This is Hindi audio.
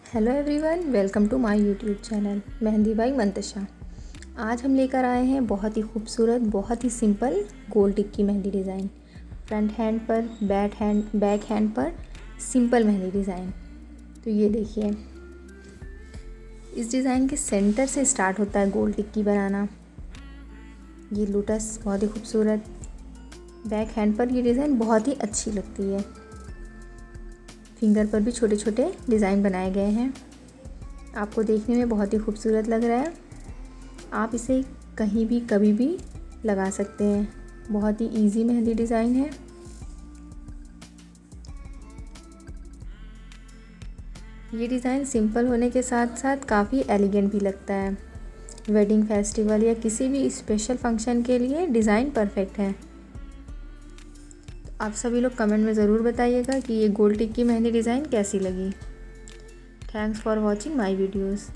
Hello everyone, welcome to my YouTube channel mehndi by Mantasha. आज हम लेकर आए हैं बहुत ही खूबसूरत, बहुत ही सिंपल गोल टिक्की मेहंदी डिज़ाइन। फ्रंट हैंड पर, बैक हैंड पर सिंपल मेहंदी डिज़ाइन। तो ये देखिए, इस डिज़ाइन के सेंटर से स्टार्ट होता है गोल टिक्की बनाना। ये लोटस बहुत ही खूबसूरत, बैक हैंड पर ये डिज़ाइन बहुत ही अच्छी लगती है। फिंगर पर भी छोटे छोटे डिज़ाइन बनाए गए हैं। आपको देखने में बहुत ही खूबसूरत लग रहा है। आप इसे कहीं भी कभी भी लगा सकते हैं। बहुत ही इजी मेहंदी डिज़ाइन है। ये डिज़ाइन सिंपल होने के साथ साथ काफ़ी एलिगेंट भी लगता है। वेडिंग फेस्टिवल या किसी भी स्पेशल फंक्शन के लिए डिज़ाइन परफेक्ट है। आप सभी लोग कमेंट में ज़रूर बताइएगा कि ये गोल टिक्की मेहंदी डिज़ाइन कैसी लगी। Thanks for watching my videos.